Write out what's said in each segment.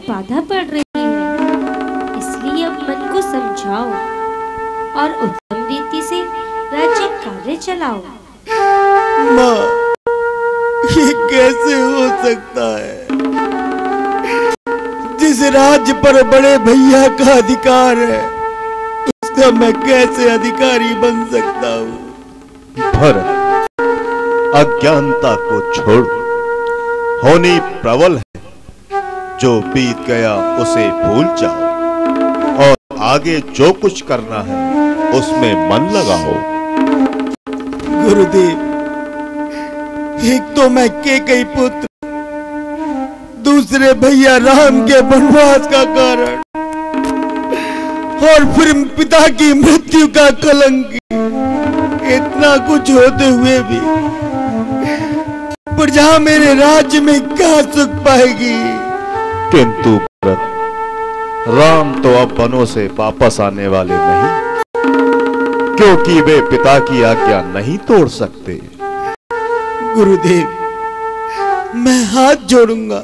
बाधा पड़ रही है, इसलिए अब मन को समझाओ और उत्तम रीति से राज्य कार्य चलाओ। माँ, ये कैसे हो सकता है? जिस राज्य पर बड़े भैया का अधिकार है, उसका मैं कैसे अधिकारी बन सकता हूँ? भरत, अज्ञानता को छोड़, होनी प्रबल है। जो बीत गया उसे भूल जाओ और आगे जो कुछ करना है उसमें मन लगाओ। गुरुदेव, एक तो मैं केकई पुत्र, दूसरे भैया राम के वनवास का कारण, और फिर पिता की मृत्यु का कलंक। इतना कुछ होते हुए भी प्रजा मेरे राज्य में क्या सुख पाएगी? किंतु भरत, राम तो अब वनों से वापस आने वाले नहीं, क्योंकि वे पिता की आज्ञा नहीं तोड़ सकते। गुरुदेव, मैं हाथ जोड़ूंगा,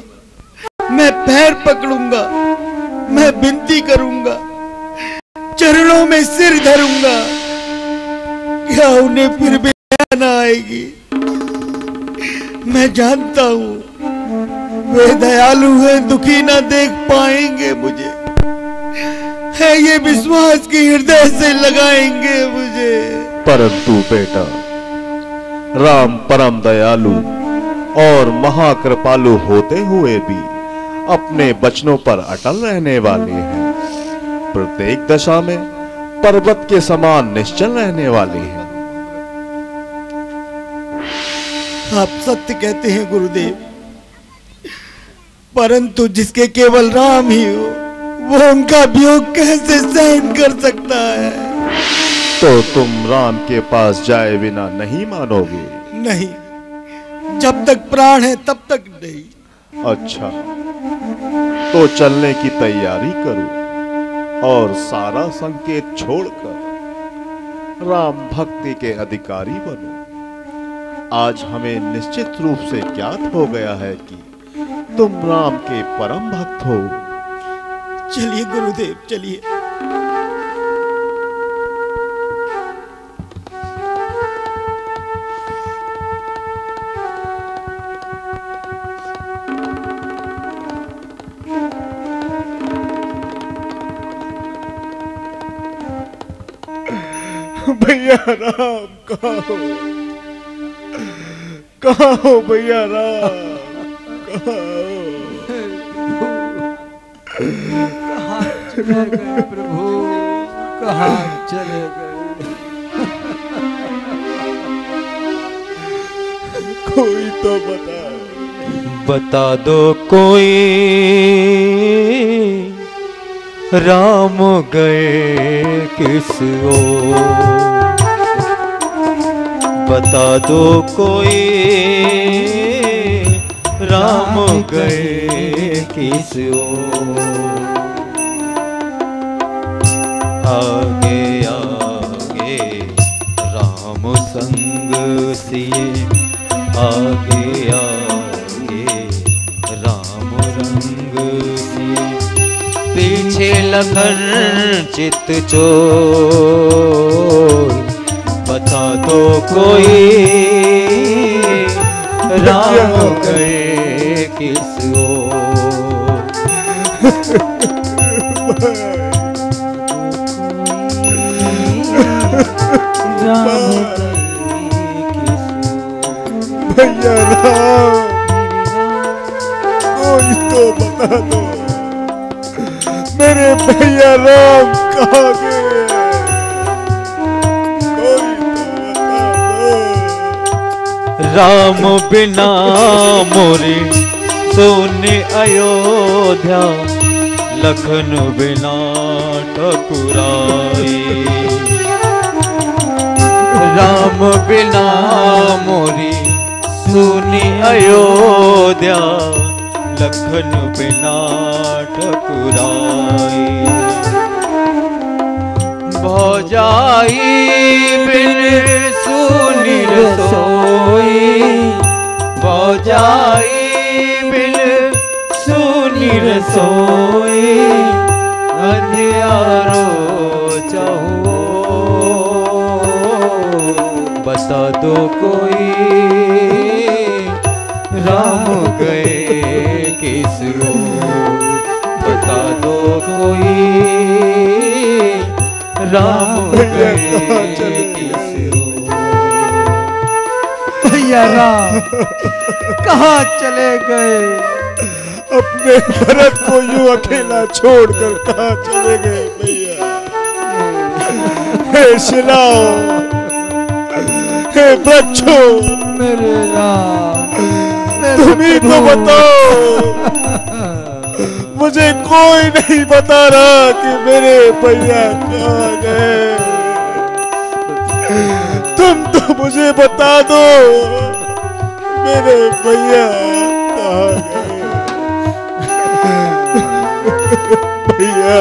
मैं पैर पकड़ूंगा, मैं विनती करूंगा, चरणों में सिर धरूंगा, क्या उन्हें फिर भी दया न आएगी? मैं जानता हूं वे दयालु हैं, दुखी ना देख पाएंगे मुझे, है ये विश्वास की हृदय से लगाएंगे मुझे। परंतु बेटा, राम परम दयालु और महाकृपालु होते हुए भी अपने वचनों पर अटल रहने वाले हैं। प्रत्येक दशा में पर्वत के समान निश्चल रहने वाले हैं। आप सत्य कहते हैं गुरुदेव, परंतु जिसके केवल राम ही हो, वो उनका वियोग कैसे सहन कर सकता है? तो तुम राम के पास जाए बिना नहीं मानोगे? नहीं, जब तक प्राण है तब तक नहीं। अच्छा, तो चलने की तैयारी करो और सारा संकेत छोड़कर राम भक्ति के अधिकारी बनो। आज हमें निश्चित रूप से ज्ञात हो गया है कि तुम राम के परम भक्त हो। चलिए गुरुदेव, चलिए। भैया राम कहाँ हो? कहाँ हो भैया राम? कहाँ चले गए प्रभु? कहाँ चले गए? कोई तो बता दो कोई, राम गए किस ओर? बता दो कोई, राम गए किस ओर? आगे आगे राम संग सिए, आगे आगे राम रंग सिए, पीछे लखन चित चोर। बता दो कोई, राम गए किस ओर? भैया राम, कोई तो बता दो मेरे भैया राम कहाँ गए? कोई तो बता दो। राम बिना मोरे सोने अयोध्या, लखन बिना ठकुराई। राम बिना मोरी सुनी अयोध्या, लखन बिना ठकुराई। भौजाई बिन सुनी रसोई, भौजाई बिन सुनी रसोई। अंधियारो चाहो बता दो कोई, राम गए किस ओर? बता दो कोई, राम गए किस ओर? भैया राम कहाँ चले गए? अपने भरत को यूं अकेला छोड़कर कहाँ चले गए भैया? हे शिलाओ, हे वृक्षों, मेरे राम, तुम ही तो बताओ। मुझे कोई नहीं बता रहा कि मेरे भैया कहाँ गए। तुम तो मुझे बता दो मेरे भैया कहाँ गए। भैया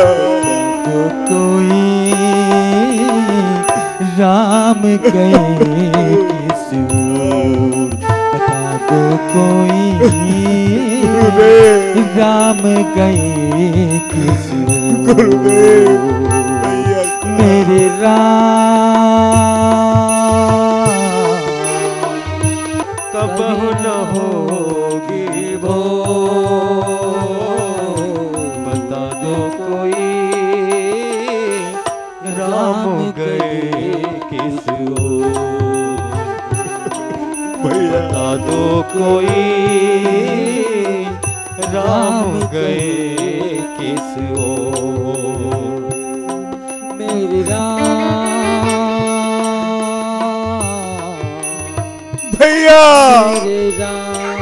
तो कोई राम गए किस ओर? बता दो कोई राम गए किस ओर? भैया मेरे राम कबहु न होगी वो, बता दो कोई, राम गए किस ओर? बता दो कोई, राम गए किस ओर? मेरे राम, भैया मेरे राम,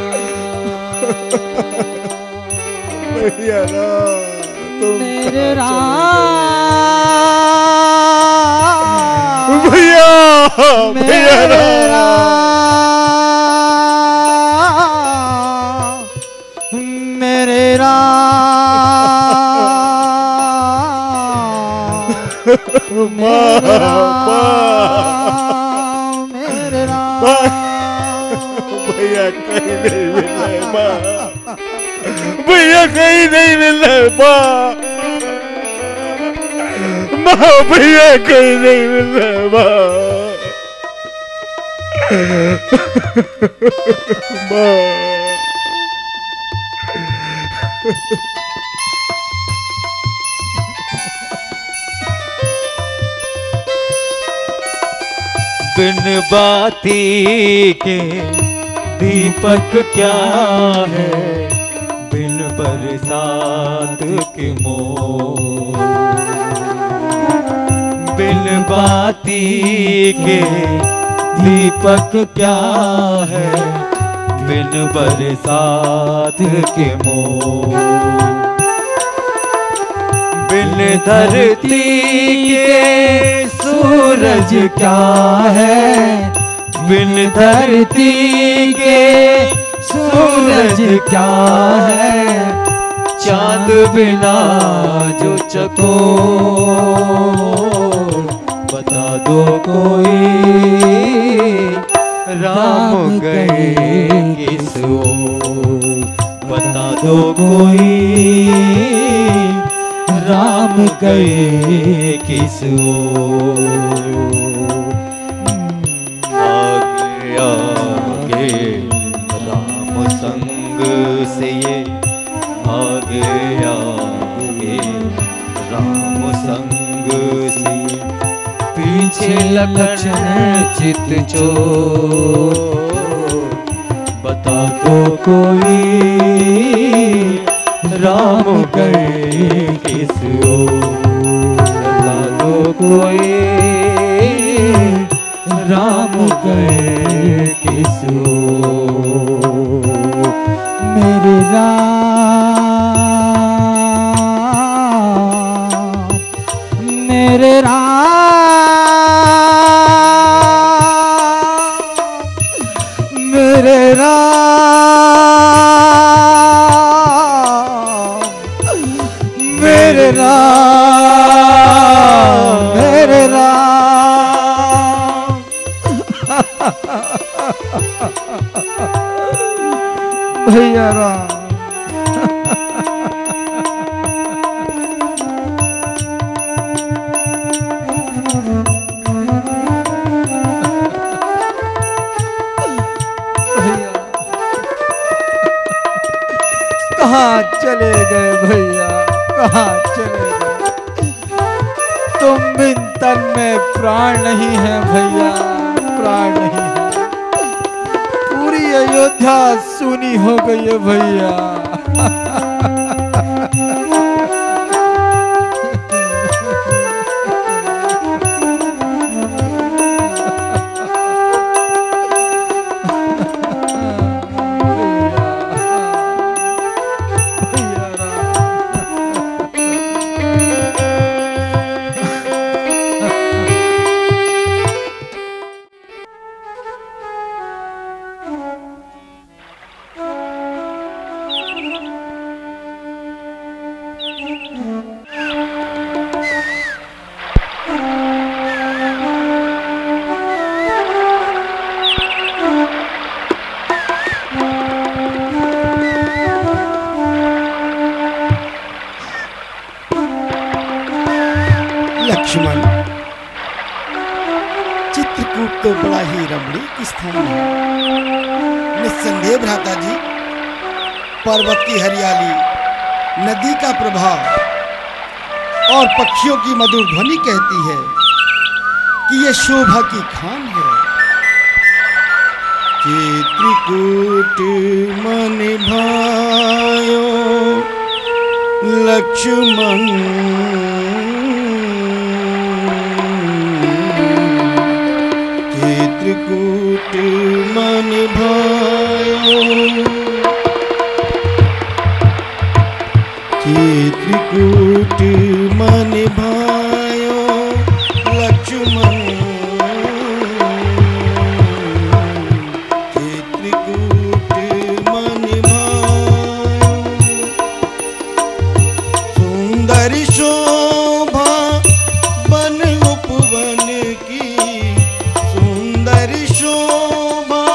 भैया तुम मेरे राम, भैया मेरे राम, मेरे राम, मेरे राम, मेरे राम। भैया कहीं नहीं मिल रहे माँ, भैया कहीं नहीं मिल रहे माँ, माँ भैया कहीं नहीं मिल रहे माँ, माँ। बिन बाती के दीपक क्या है, बिन बरसात के मोर। बिन बाती के दीपक क्या है, बिन बरसात के मोर। बिन धरती के सूरज क्या है, बिन धरती के सूरज क्या है। चांद बिना जो चकोर, बता दो कोई, राम गए किस ओर? बता दो कोई, राम गए किस ओर? आगे आगे राम संग से ये, आगे आगे राम संग से ये। पीछे लखन चित चोर, अल्लाह तो कोई राम गए किस ओर, अल्लाह तो कोई राम गए किस ओर। मेरे भैया राम। कहाँ चले गए भैया, कहाँ चले गए? तुम बिन तन में प्राण नहीं है भैया, प्राण नहीं है। पूरी अयोध्या सुनी हो गई है भैया। लक्ष्मण, चित्रकूट तो बड़ा ही रमणीक स्थान है। निस्संदेह भ्राता जी, पर्वत की हरियाली, नदी का प्रभाव और पक्षियों की मधुर ध्वनि कहती है कि यह शोभा की खान है। चित्रकूट मन भायो लक्ष्मण, चित्रकूट मन भायो, चित्रकूट मन भायो लक्ष्मण, चित्रकूट मन भायो। सुंदर शोभा बन उपवन की, सुंदर शोभा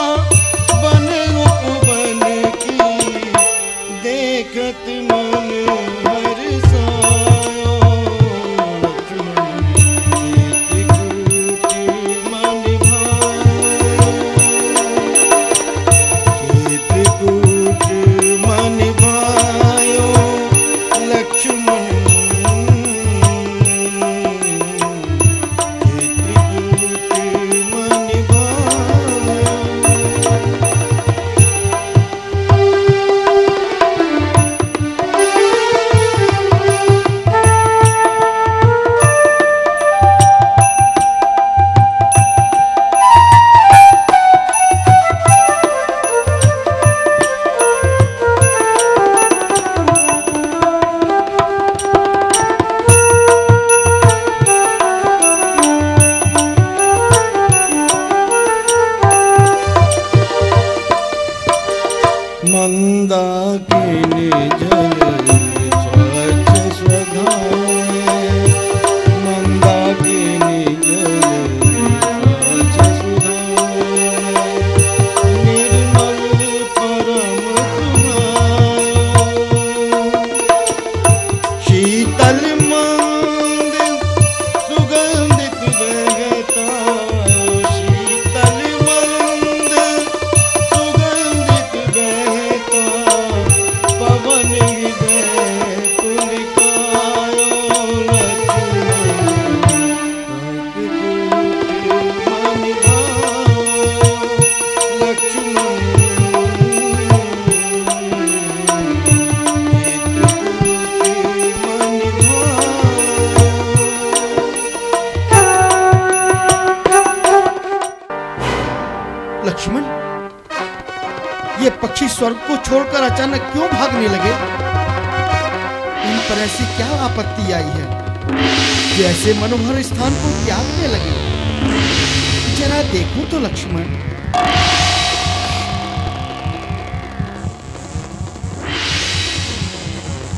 ये पक्षी स्वर्ग को छोड़कर अचानक क्यों भागने लगे? इन पर ऐसी क्या आपत्ति आई है कि ऐसे मनोहर स्थान को त्यागने लगे? जरा देखूं तो लक्ष्मण।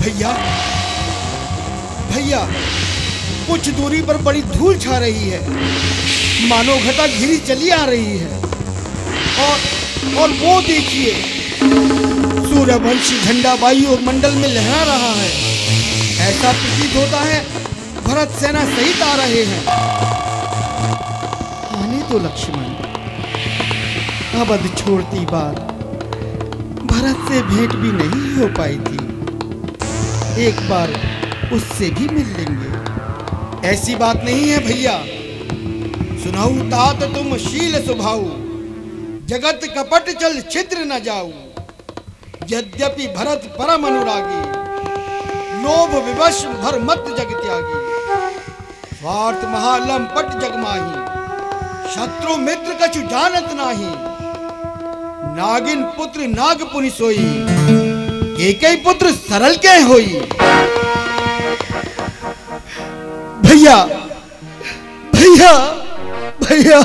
भैया भैया, कुछ दूरी पर बड़ी धूल छा रही है, मानो घटा घिरी चली आ रही है। और वो देखिए, सूर्यवंशी झंडा वायु मंडल में लहरा रहा है। ऐसा प्रतीत होता है भरत सेना सहित आ रहे हैं। आने तो लक्ष्मण, अवध छोड़ती बार भरत से भेंट भी नहीं हो पाई थी। एक बार उससे भी मिल लेंगे। ऐसी बात नहीं है भैया। सुनाऊ तात तुम शील स्वभाव, जगत कपट चल छिद्र न जाऊ। यद्यपि भरत परम अनुरागी, लोभ विवश भर मत जग त्यागी। स्वार्थ महालंपट जग माही, शत्रु मित्र कछु जानत नाही। नागिन पुत्र नाग पुनि सोई, केकई पुत्र सरल के होई। भैया भैया भैया,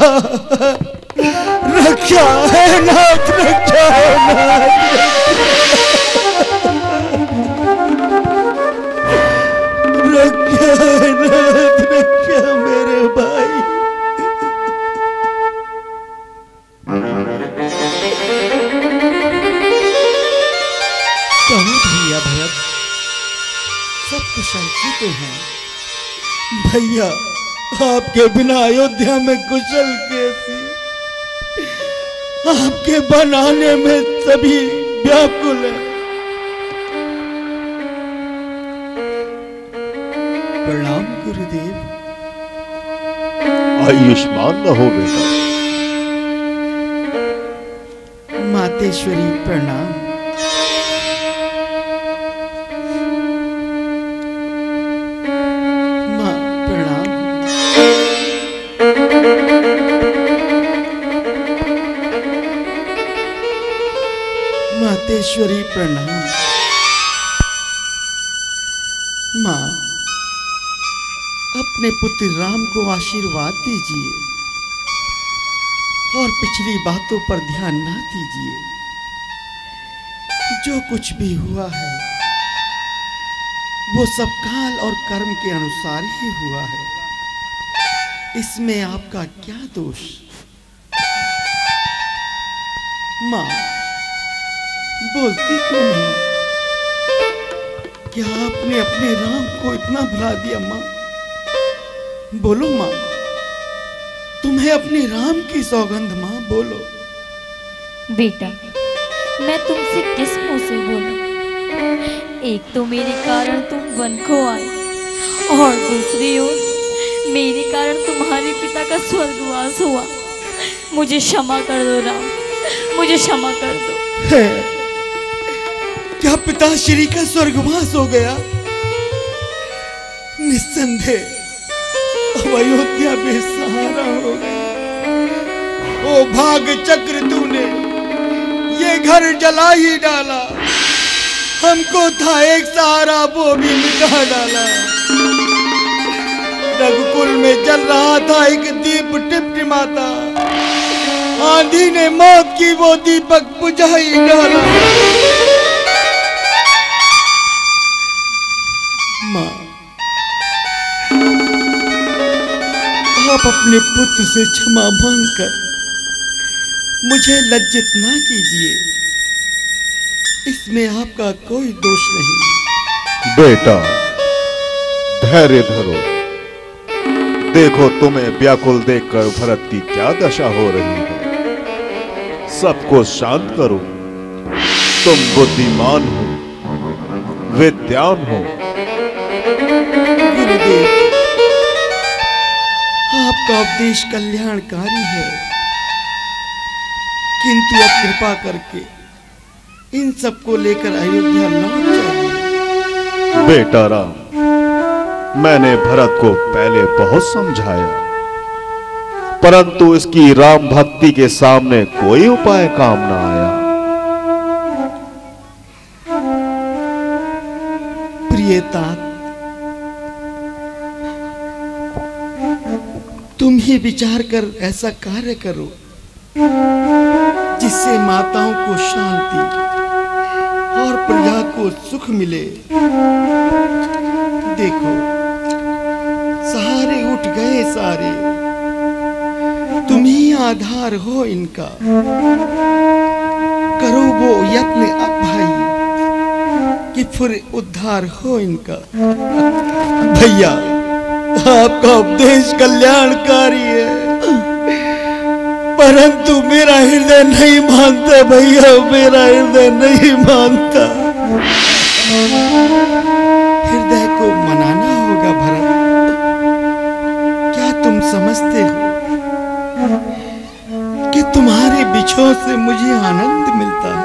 रक्षा है नाथ, रक्षा है नाथ, रक्षा है नाथ, रक्षा मेरे भाई। कहो भैया भरत, सब कुशल ही तो हैं। भैया, आपके बिना अयोध्या में कुशल कैसी? आपके बनाने में सभी व्याकुल हैं। प्रणाम गुरुदेव। आयुष्मान रहो बेटा। मातेश्वरी प्रणाम। माँ प्रणाम। मातेश्वरी प्रणाम। माँ, अपने पुत्र राम को आशीर्वाद दीजिए और पिछली बातों पर ध्यान ना दीजिए। जो कुछ भी हुआ है वो सब काल और कर्म के अनुसार ही हुआ है। इसमें आपका क्या दोष? माँ, बोलती क्यों नहीं? क्या आपने अपने राम को इतना भुला दिया? माँ बोलो, माँ, तुम्हें अपने राम की सौगंध। माँ बोलो। बेटा, मैं तुमसे किस मुंह से बोलूं? एक तो मेरे कारण तुम वन को आए और दूसरी ओर मेरे कारण तुम्हारे पिता का स्वर्गवास हुआ। मुझे क्षमा कर दो राम, मुझे क्षमा कर दो। क्या पिताश्री का स्वर्गवास हो गया? निस्संदेह अब अयोध्या बेसहारा हो गई। ओ भाग चक्र, तूने ये घर जला ही डाला। हमको था एक सहारा, वो भी मिटा डाला। रघुकुल में जल रहा था एक दीप टिमटिमाता, आंधी ने मौत की वो दीपक बुझा ही डाला। माँ, आप अपने पुत्र से क्षमा मांगकर मुझे लज्जित ना कीजिए। इसमें आपका कोई दोष नहीं। बेटा, धैर्य धरो। देखो तुम्हें व्याकुल देखकर भरत की क्या दशा हो रही है। सबको शांत करो। तुम बुद्धिमान हो, विद्वान हो। गुरुदेव, आपका उपदेश कल्याणकारी है, किंतु अब कृपा करके इन सबको लेकर अयोध्या लौट जाइए। बेटा राम, मैंने भरत को पहले बहुत समझाया, परंतु इसकी राम भक्ति के सामने कोई उपाय काम ना आया। कीजिए तात, तुम ही विचार कर ऐसा कार्य करो जिससे माताओं को शांति और प्रजा को सुख मिले। देखो सहारे उठ गए सारे, तुम ही आधार हो इनका, करो वो यत्न अब भाई कि फिर उद्धार हो इनका। भैया आपका उपदेश कल्याणकारी है, परंतु मेरा हृदय नहीं मानता भैया, मेरा हृदय नहीं मानता। हृदय को मनाना होगा भरत। क्या तुम समझते हो कि तुम्हारे बिछोह से मुझे आनंद मिलता है?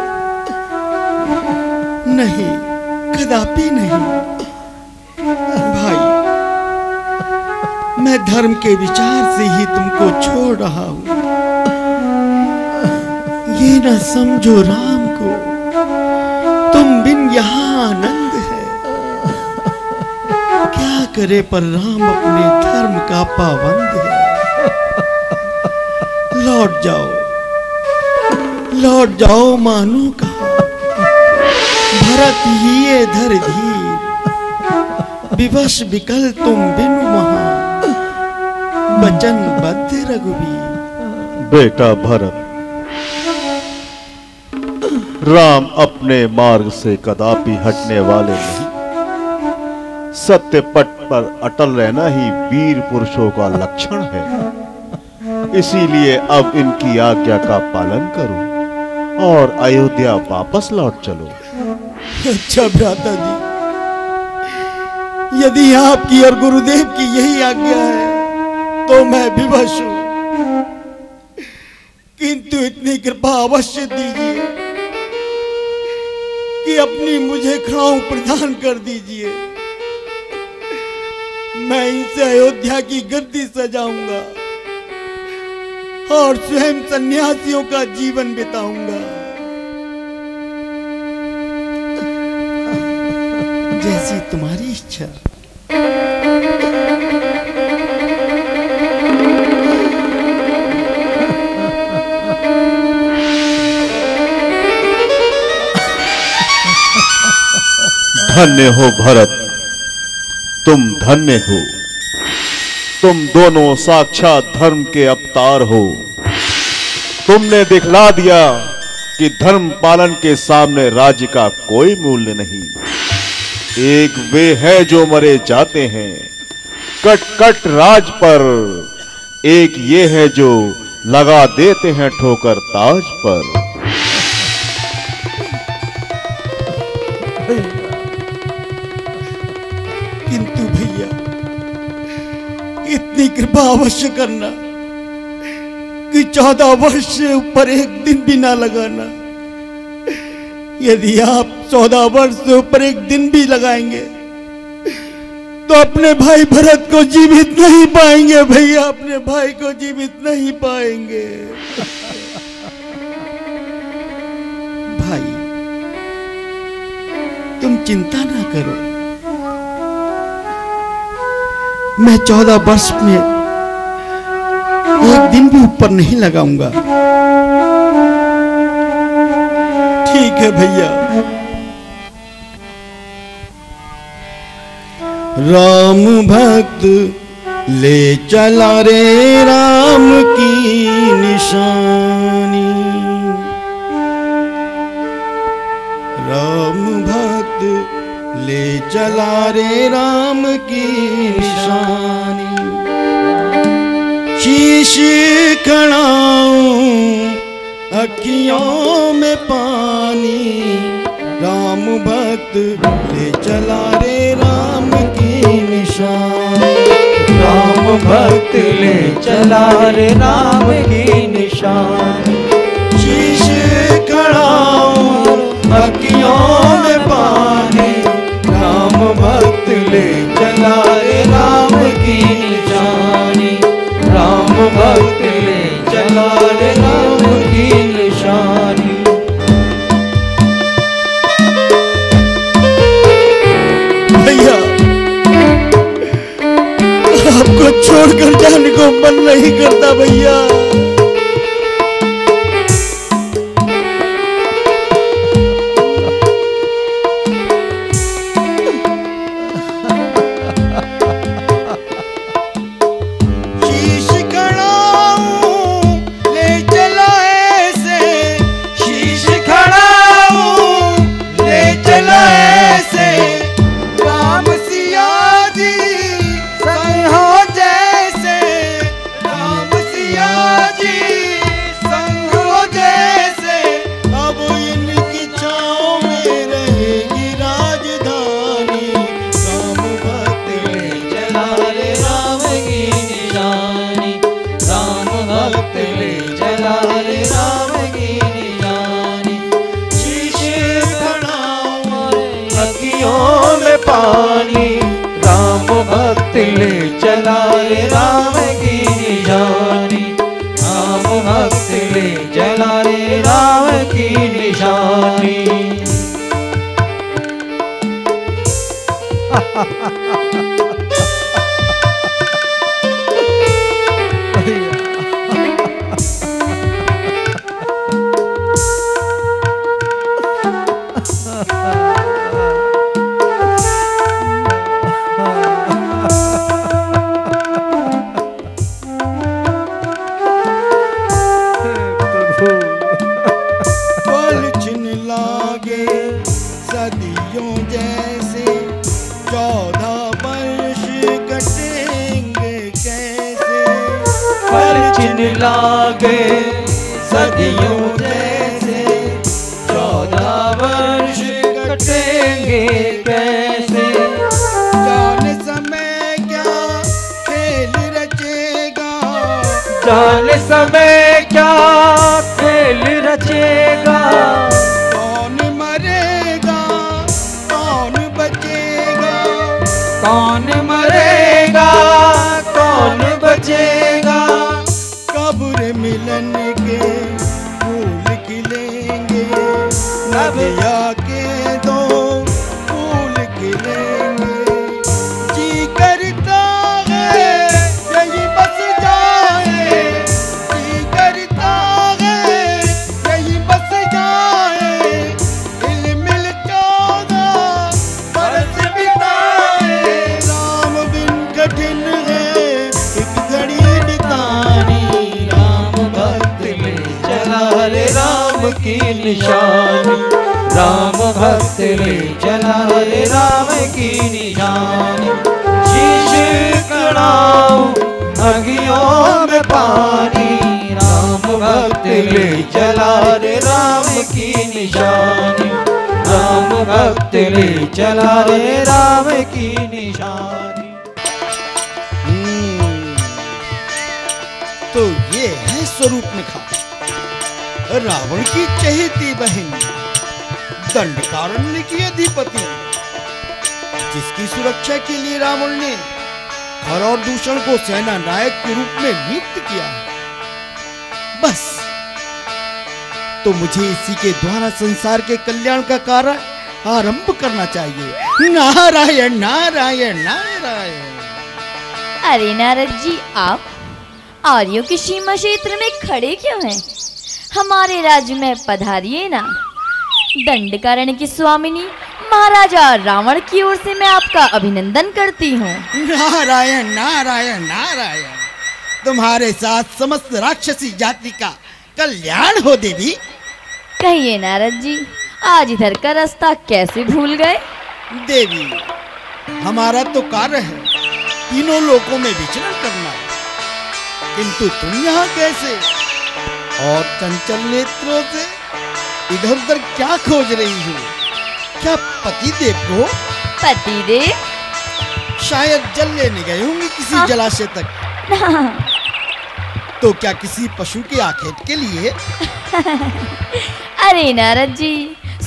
नहीं, कदापि नहीं। भाई मैं धर्म के विचार से ही तुमको छोड़ रहा हूं। ये न समझो राम को तुम बिन यहाँ आनंद है। क्या करे पर राम अपने धर्म का पाबंद है। लौट जाओ मानो कहा, भरत ही धर धीर, विवश विकल तुम बिनु महा, वचन बद्ध रघुवीर। बेटा भरत, राम अपने मार्ग से कदापि हटने वाले नहीं। सत्य पथ पर अटल रहना ही वीर पुरुषों का लक्षण है। इसीलिए अब इनकी आज्ञा का पालन करो और अयोध्या वापस लौट चलो। अच्छा भ्राता जी, यदि आपकी और गुरुदेव की यही आज्ञा है तो मैं विवश हूं, किंतु इतनी कृपा अवश्य दीजिए कि अपनी मुझे खड़ाऊ प्रदान कर दीजिए। मैं इनसे अयोध्या की गद्दी सजाऊंगा और स्वयं सन्यासियों का जीवन बिताऊंगा। जैसी तुम्हारी इच्छा। धन्य हो भरत, तुम धन्य हो। तुम दोनों साक्षात धर्म के अवतार हो। तुमने दिखला दिया कि धर्म पालन के सामने राज्य का कोई मूल्य नहीं। एक वे है जो मरे जाते हैं कट कट राज पर, एक ये है जो लगा देते हैं ठोकर ताज पर। किंतु भैया इतनी कृपा अवश्य करना कि 14 वर्ष से ऊपर एक दिन भी ना लगाना। यदि आप 14 वर्ष से ऊपर एक दिन भी लगाएंगे तो अपने भाई भरत को जीवित नहीं पाएंगे भैया, अपने भाई को जीवित नहीं पाएंगे। भाई तुम चिंता ना करो, मैं 14 वर्ष में एक दिन भी ऊपर नहीं लगाऊंगा। ठीक है भैया। राम भक्त ले चला रे राम की निशानी, राम भक्त ले चला रे राम की निशानी। शीश खड़ाऊं अखियों में पानी, राम भक्त ले चला रे राम की निशानी। राम भक्त ले चला रे राम की निशानी। शीश खड़ाऊं अखियों में पानी, राम भक्त ले चला रे राम की निशानी। राम भक्त ले चला रे राम की निशानी। भैया छोड़कर जाने को मन नहीं करता भैया। पानी राम भक्त ले चला रे राम की निशानी, राम भक्त ले चला रे राम की निशानी। लागे सदियों जैसे 14 वर्ष कटेंगे कैसे। जाने समय क्या खेल रचेगा, जाने समय क्या खेल रचेगा। कौन मरेगा कौन बचेगा, कौन मरेगा कौन बचेगा। कब्र मिलन के फूल खिलेंगे, नदिया के दो फूल खिलेंगे। जी करता है यही बस जाए, जी करता है यही बस जाए। दिल मिल 14 बरस बिताए, राम बिन कठिन है एक घड़ी बितानी। रे राम की निशानी, राम भक्त ले चला रे राम की निशानी। शीश कड़ाऊं अगियों में पानी, राम भक्त ले चला रे राम की निशानी, राम भक्त ले चला रे राम की निशानी। तो ये है स्वरूप निखा, रावण की चहेती बहन, दंडकारण्य की अधिपति, जिसकी सुरक्षा के लिए रावण ने खर और दूषण को सेना नायक के रूप में नियुक्त किया। बस तो मुझे इसी के द्वारा संसार के कल्याण का कार्य आरंभ करना चाहिए। नारायण नारायण नारायण। अरे नारद जी, आप आर्यों की सीमा क्षेत्र में खड़े क्यों हैं? हमारे राज्य में पधारिए ना। दंडकारण्य की स्वामिनी महाराजा रावण की ओर से मैं आपका अभिनंदन करती हूँ। नारायण नारायण नारायण। तुम्हारे साथ समस्त राक्षसी जाति का कल्याण हो देवी। कहिए नारद जी, आज इधर का रास्ता कैसे भूल गए? देवी, हमारा तो कार्य है तीनों लोकों में विचरण करना, किंतु तुम यहाँ कैसे? और चंचल नेत्रों से इधर उधर क्या खोज रही हो? क्या पतिदेव को? पतिदेव? शायद जल लेने गए होंगे किसी जलाशय तक। तो क्या किसी पशु के आखेट के लिए? अरे नारद जी,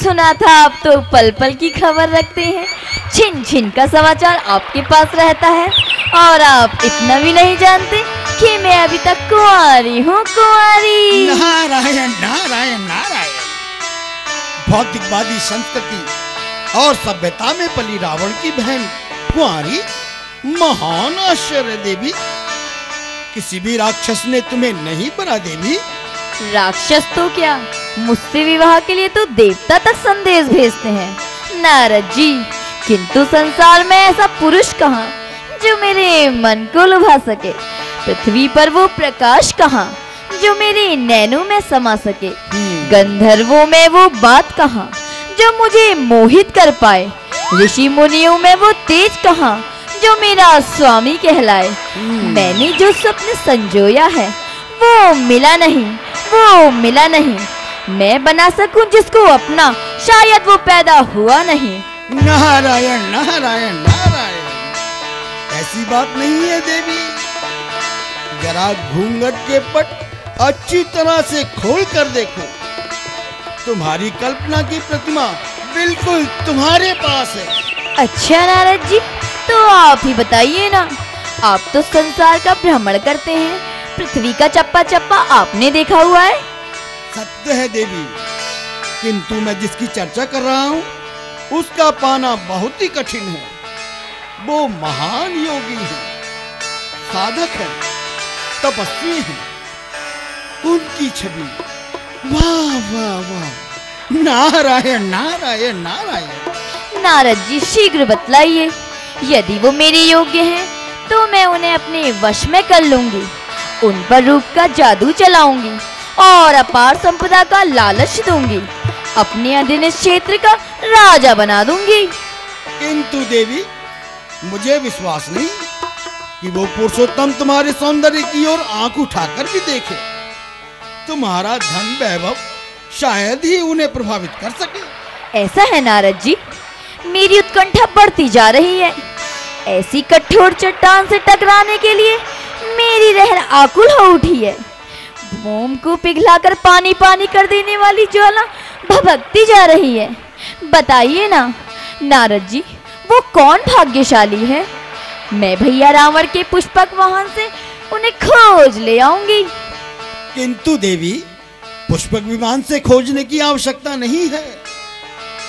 सुना था आप तो पल पल की खबर रखते हैं, छिन छिन का समाचार आपके पास रहता है, और आप इतना भी नहीं जानते कि मैं अभी तक कुंवारी हूँ, कुंवारी। नारायण नारायण नारायण। भौतिकवादी संस्कृति और सभ्यता में पली रावण की बहन कुंवारी, महान आश्चर्य देवी। किसी भी राक्षस ने तुम्हें नहीं बना देवी? राक्षस तो क्या, मुझसे विवाह के लिए तो देवता तक संदेश भेजते हैं नारद जी। किंतु संसार में ऐसा पुरुष कहाँ जो मेरे मन को लुभा सके। पृथ्वी पर वो प्रकाश कहाँ जो मेरे नैनों में समा सके। गंधर्वों में वो बात कहाँ जो मुझे मोहित कर पाए। ऋषि मुनियों में वो तेज कहाँ जो मेरा स्वामी कहलाए। मैंने जो स्वप्न संजोया है वो मिला नहीं, वो मिला नहीं। मैं बना सकूं जिसको अपना, शायद वो पैदा हुआ नहीं। नारायण नारायण नारायण, ऐसी बात नहीं है देवी। जरा घूंघट के पट अच्छी तरह से खोल कर देखो। तुम्हारी कल्पना की प्रतिमा बिल्कुल तुम्हारे पास है। अच्छा नारद जी, तो आप ही बताइए ना। आप तो संसार का भ्रमण करते हैं, पृथ्वी का चप्पा चप्पा आपने देखा हुआ है। सत्य है देवी, किंतु मैं जिसकी चर्चा कर रहा हूँ उसका पाना बहुत ही कठिन है। वो महान योगी है, साधक है, तपस्वी है। उनकी छवि, वाह वाह वाह, नारायण नारायण नारायण। नारद जी शीघ्र बतलाइए। यदि वो मेरे योग्य हैं तो मैं उन्हें अपने वश में कर लूंगी। उन पर रूप का जादू चलाऊंगी और अपार संपदा का लालच दूंगी। अपने अधीन क्षेत्र का राजा बना दूंगी। किंतु देवी, मुझे विश्वास नहीं कि वो पुरुषोत्तम तुम्हारे सौंदर्य की ओर आंख उठाकर भी देखे। तुम्हारा धन वैभव शायद ही उन्हें प्रभावित कर सके। ऐसा है नारद जी, मेरी उत्कंठा बढ़ती जा रही है। ऐसी कठोर चट्टान से टकराने के लिए मेरी रहन आकुल हो उठी है। मोम को पिघलाकर पानी पानी कर देने वाली ज्वाला भभकती जा रही है। बताइए ना नारद जी, वो कौन भाग्यशाली है। मैं भैया रावण के पुष्पक वाहन से उन्हें खोज ले आऊंगी। किंतु देवी, पुष्पक विमान से खोजने की आवश्यकता नहीं है।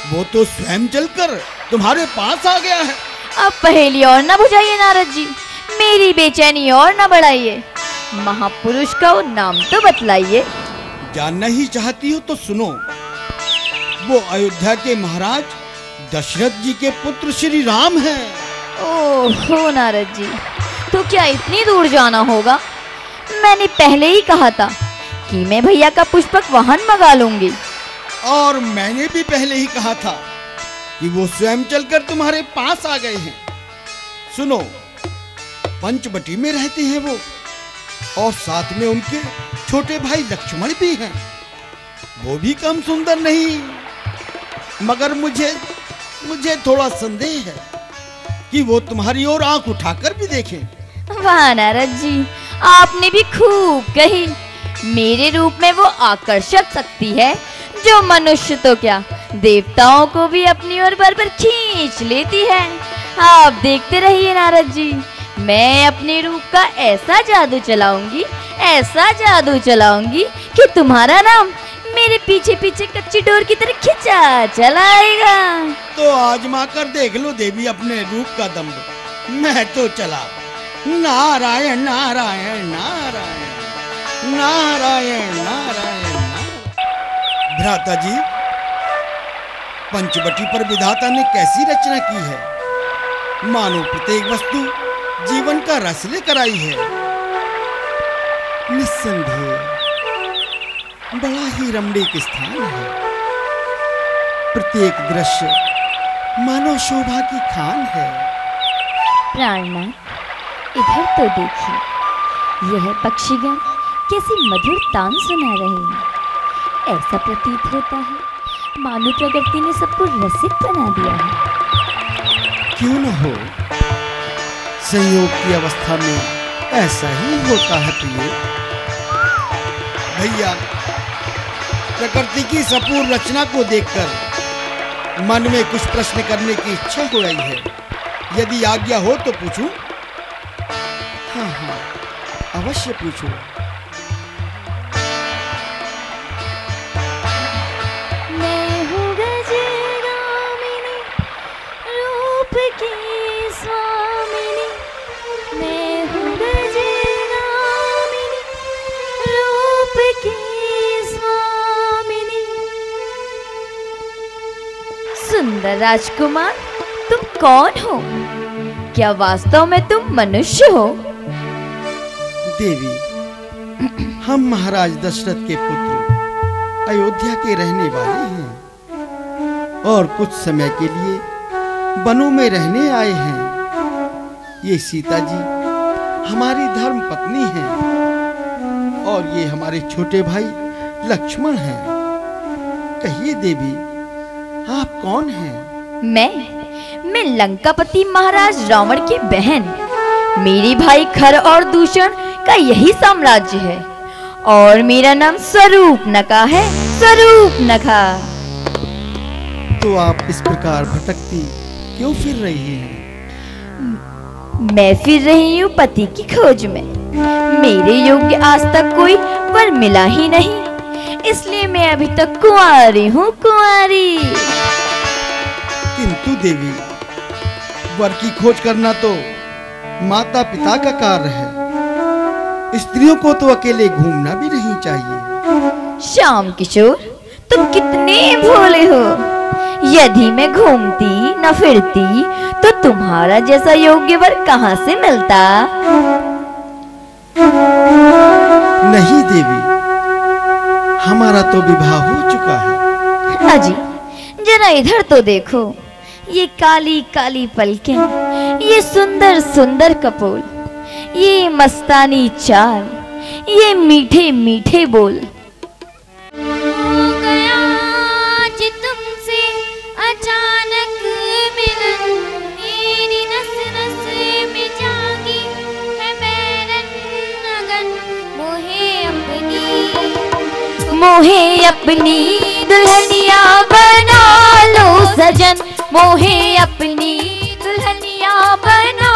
वो तो स्वयं चलकर तुम्हारे पास आ गया है। अब पहेली और न बुझाइए नारद जी, मेरी बेचैनी और न बढ़ाइए। महापुरुष का वो नाम तो बतलाइए। जानना ही चाहती हो तो सुनो। वो अयोध्या के महाराज दशरथ जी के पुत्र श्री राम हैं। ओहो नारद जी, तो क्या इतनी दूर जाना होगा। मैंने पहले ही कहा था कि मैं भैया का पुष्पक वाहन मंगा लूंगी। और मैंने भी पहले ही कहा था कि वो स्वयं चलकर तुम्हारे पास आ गए हैं। सुनो, पंचवटी में रहते हैं वो, और साथ में उनके छोटे भाई लक्ष्मण भी हैं। वो भी कम सुंदर नहीं, मगर मुझे थोड़ा संदेह है कि वो तुम्हारी ओर आंख उठाकर भी देखें। वाह नारद जी, आपने भी खूब कही। मेरे रूप में वो आकर्षक शक्ति है जो मनुष्य तो क्या, देवताओं को भी अपनी ओर बराबर खींच लेती है। आप देखते रहिए नारद जी, मैं अपने रूप का ऐसा जादू चलाऊंगी, ऐसा जादू चलाऊंगी कि तुम्हारा नाम मेरे पीछे पीछे कच्ची डोर की तरह खिंचा चलाएगा। तो आजमा कर देख लो देवी अपने रूप का दम्भ। मैं तो चला। नारायण नारायण नारायण नारायण नारायण नारायण। भ्राता जी, पंचवटी पर विधाता ने कैसी रचना की है। मानो प्रत्येक वस्तु जीवन का रस लेकर आई है। निस्संदेह बड़ा ही रमणीक स्थान है। प्रत्येक दृश्य मानो शोभा की खान है। प्राणनाथ, इधर तो देखिए, यह पक्षीगण कैसी मधुर तान सुना रहे हैं। ऐसा प्रतीत होता है मानो प्रकृति ने सबको रसिक बना दिया है। क्यों न हो, संयोग की अवस्था में ऐसा ही होता है प्रिय। भैया, प्रकृति की सपूर्ण रचना को देखकर मन में कुछ प्रश्न करने की इच्छा हो रही है। यदि आज्ञा हो तो पूछूं? हाँ हाँ, अवश्य पूछो। मैं हूँ गजगामिनी, रूप की स्वामिनी। मैं हूँ गजगामिनी, सुंदर राजकुमार, तुम कौन हो? क्या वास्तव में तुम मनुष्य हो? देवी, हम महाराज दशरथ के पुत्र अयोध्या के रहने वाले हैं और कुछ समय के लिए वनों में रहने आए हैं। ये सीता जी हमारी धर्म पत्नी हैं और ये हमारे छोटे भाई लक्ष्मण हैं। कहिए देवी, आप कौन हैं? मैं लंकापति महाराज रावण की बहन। मेरे भाई खर और दूषण का यही साम्राज्य है और मेरा नाम स्वरूपनखा है, स्वरूपनखा। तो आप इस प्रकार भटकती क्यों फिर रही हैं? मैं फिर रही हूँ पति की खोज में। मेरे योग्य आज तक कोई वर मिला ही नहीं, इसलिए मैं अभी तक कुंवारी हूँ, कुंवारी। किंतु देवी, वर की खोज करना तो माता पिता का कार्य है। स्त्रियों को तो अकेले घूमना भी नहीं चाहिए। श्याम किशोर, तुम कितने भोले हो। यदि मैं घूमती न फिरती तो तुम्हारा जैसा योग्य वर कहाँ से मिलता? नहीं देवी, हमारा तो विवाह हो चुका है। अजी, जरा इधर तो देखो। ये काली काली पलकें, ये सुंदर सुंदर कपोल, ये मस्तानी चाल, ये मीठे मीठे बोल। हो गया आज तुमसे अचानक मिलन, मेरी नस नस में जागी है बैरन लगन। मोहे अपनी दुल्हनिया बना लो सजन, मोहे अपनी दुल्हनिया बना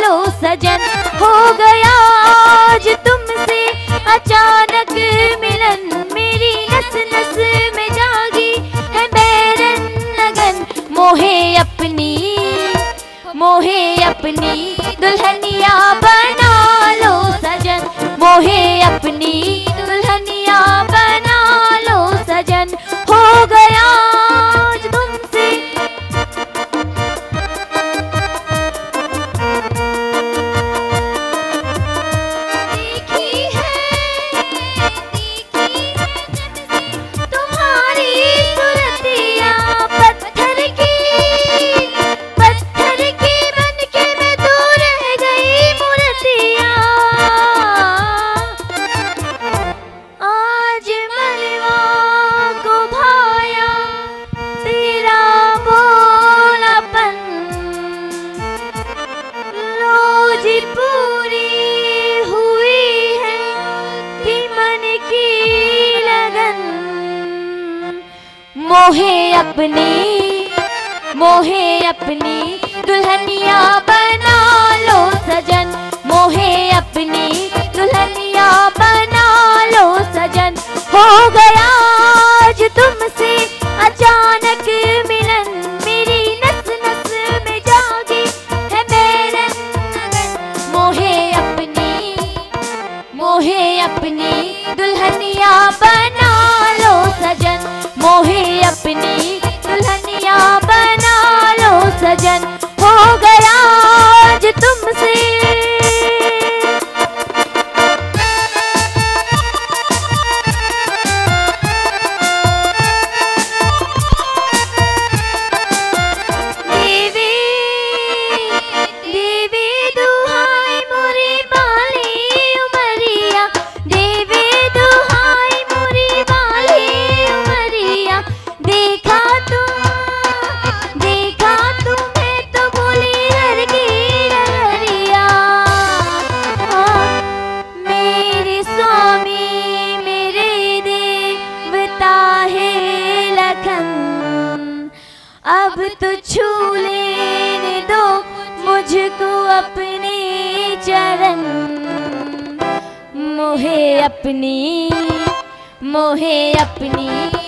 लो सजन। हो गया आज तुमसे अचानक मिलन, मेरी नस नस में जागी है बैरन लगन। मोहे अपनी दुल्हनिया बना लो सजन, मोहे अपनी दुल्हनिया बना लो सजन। हो गया आज तुमसे तुम्हारी सूरतिया पत्थर की बन के मैं दूर रह गई मूर्तिया। आज मलवा को भाया तेरा बोलापन, रोजी पूरी हुई है कि मन की लगन। मोहे अपनी दुल्हनिया बना लो सजन, मोहे अपनी दुल्हनिया बना लो सजन। हो गया आज तुमसे अचानक मिलन, मेरी नस नस में जागी है बैरन लगन। मोहे अपनी दुल्हनिया बना लो सजन, मोहे अपनी दुल्हनिया बना लो सजन। हो गया आज तुमसे देवी दुहाई मोरी बाली उमरिया, देवी दुहाई मोरी बाली उमरिया। देखा तुम्हें तो बोली हर की हरिया। मेरे स्वामी मेरे देवता है लखन, अब तो छू लेने दो मुझको अपने चरण। मोहे अपनी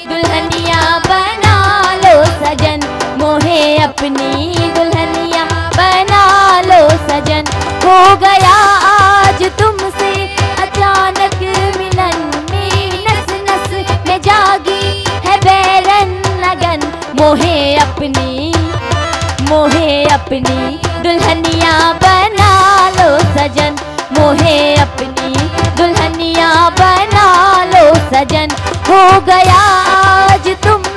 दुल्हनिया बना लो सजन, मोहे अपनी दुल्हनिया बना लो सजन। हो गया आज तुमसे अचानक मिलन, मेरी नस नस में जागी है बैरन लगन। मोहे अपनी अपनी दुल्हनिया बना लो सजन, मोहे अपनी दुल्हनिया बना लो सजन, हो गया आज तुमसे।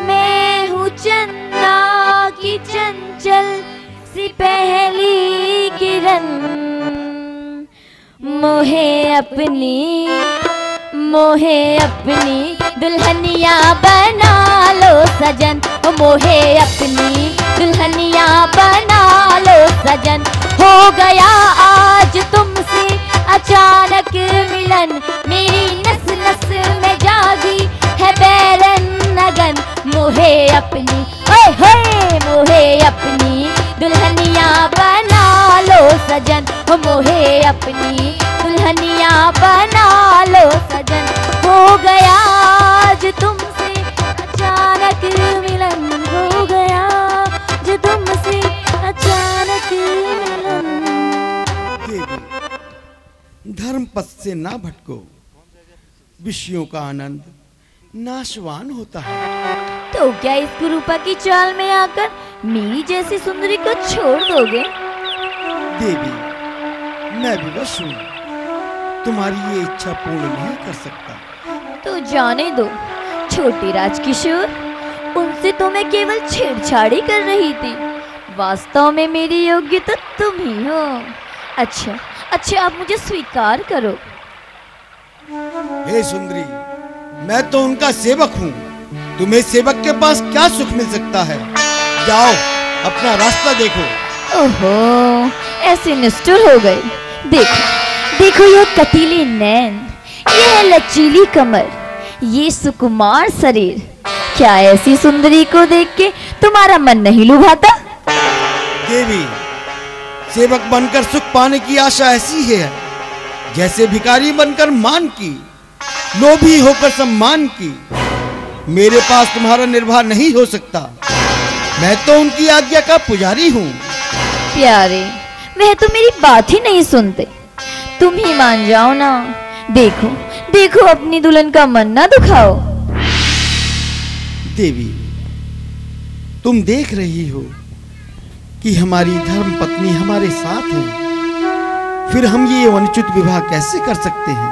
मैं हूँ चंदा की चंचल सी पहली किरण, मोहे अपनी दुल्हनिया बना लो सजन, मोहे अपनी दुल्हनिया बना लो सजन, हो गया आज तुमसे अचानक मिलन, मेरी नस नस में जागी है बैरन नगन, मोहे अपनी मोहे अपनी दुल्हनिया बना लो सजन, मोहे अपनी दुल्हनिया बना लो सजन, हो गया आज तुमसे अचानक मिलन, हो गया आज तुमसे अचानक मिलन। धर्म पथ से ना भटको, विषयों का आनंद नाशवान होता है। तो क्या इस कुरूपा की चाल में आकर मेरी जैसी सुंदरी को छोड़ दोगे? देवी, मैं विवश हूँ, तुम्हारी ये इच्छा पूर्ण नहीं कर सकता। तो जाने दो छोटे राजकिशोर, उनसे तो मैं केवल छेड़छाड़ी कर रही थी, वास्तव में मेरी योग्यता तुम ही हो। अच्छा आप मुझे स्वीकार करो। हे सुंदरी, मैं तो उनका सेवक हूँ, तुम्हें सेवक के पास क्या सुख मिल सकता है? जाओ अपना रास्ता देखो। ओहो, ऐसे निष्ठुर हो गए। देखो ये कटीले नैन, ये लचीली कमर, ये सुकुमार शरीर, क्या ऐसी सुंदरी को देख के तुम्हारा मन नहीं लुभाता? देवी, सेवक बनकर सुख पाने की आशा ऐसी है जैसे भिखारी बनकर मान की, लोभी होकर सम्मान की। मेरे पास तुम्हारा निर्वाह नहीं हो सकता, मैं तो उनकी आज्ञा का पुजारी हूँ। प्यारे, वह तो मेरी बात ही नहीं सुनते, तुम ही मान जाओ ना। देखो अपनी दुल्हन का मन ना दुखाओ। देवी, तुम देख रही हो कि हमारी धर्म पत्नी हमारे साथ है, फिर हम ये अनुचित विवाह कैसे कर सकते हैं?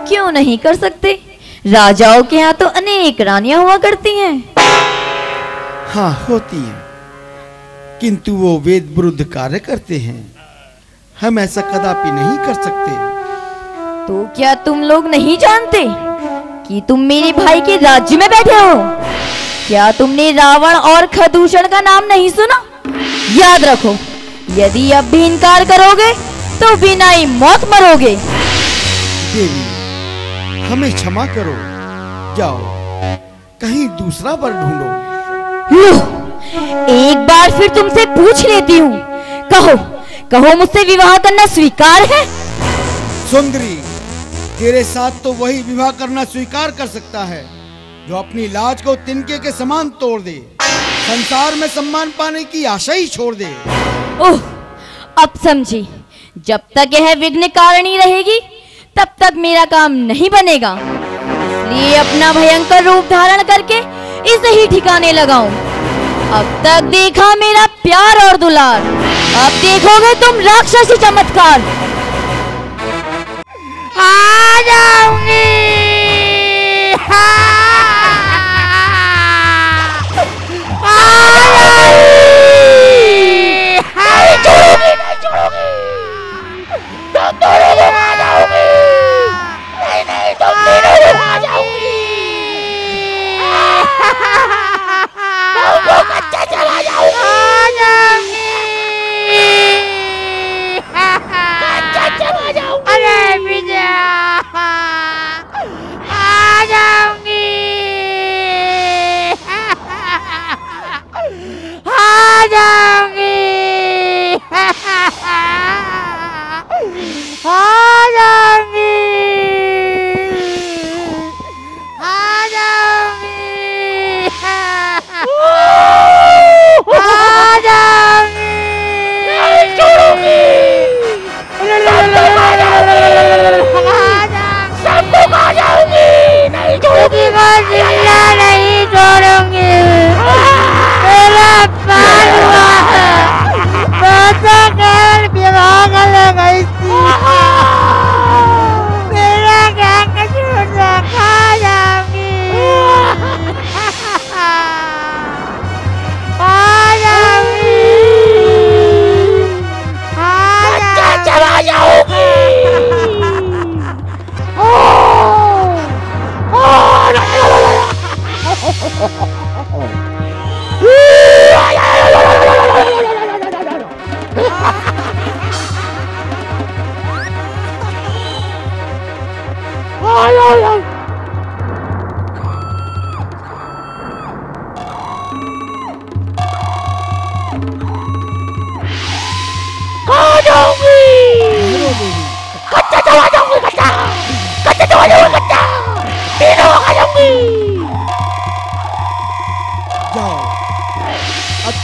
क्यों नहीं कर सकते? राजाओं के यहाँ तो अनेक रानियां हुआ करती हैं। हाँ, होती हैं, किंतु वो वेद विरुद्ध कार्य करते हैं, हम ऐसा कदापि नहीं कर सकते। तो क्या तुम लोग नहीं जानते कि तुम मेरे भाई के राज्य में बैठे हो? क्या तुमने रावण और खदूषण का नाम नहीं सुना? याद रखो, यदि अब भी इनकार करोगे तो बिना ही मौत मरोगे। देवी, हमें क्षमा करो, जाओ कहीं दूसरा वर ढूंढो। लो, एक बार फिर तुमसे पूछ लेती हूँ, कहो मुझसे विवाह करना स्वीकार है? सुंदरी, तेरे साथ तो वही विवाह करना स्वीकार कर सकता है जो अपनी लाज को तिनके के समान तोड़ दे, संसार में सम्मान पाने की आशा ही छोड़ दे। ओह, अब समझी, जब तक यह विघ्न कारिणी रहेगी तब तक मेरा काम नहीं बनेगा, इसलिए अपना भयंकर रूप धारण करके इसे ही ठिकाने लगाऊं। अब तक देखा मेरा प्यार और दुलार, अब देखोगे तुम राक्षसी चमत्कार। आ जाऊंगी,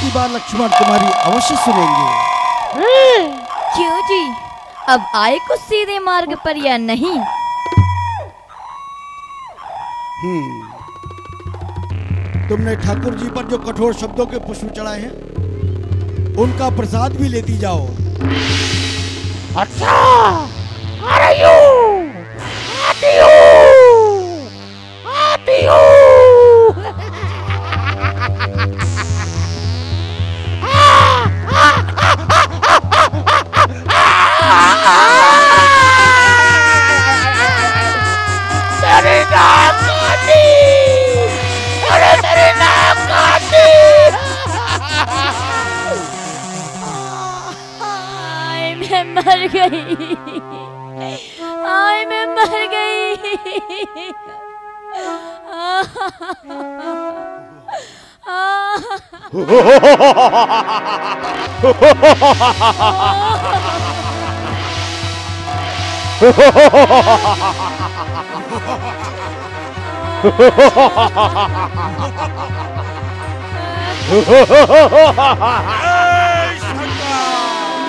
की बात लक्ष्मण तुम्हारी अवश्य सुनेंगे। क्यों जी, अब आए कुछ सीधे मार्ग पर या नहीं? तुमने ठाकुर जी पर जो कठोर शब्दों के पुष्प चढ़ाए हैं उनका प्रसाद भी लेती जाओ। अच्छा, आ रही हूँ, आती हूँ, आती हूँ। तेरी नाक काटी, अरे तेरी नाक काटी। आय मैं मर गई, आय मैं मर गई।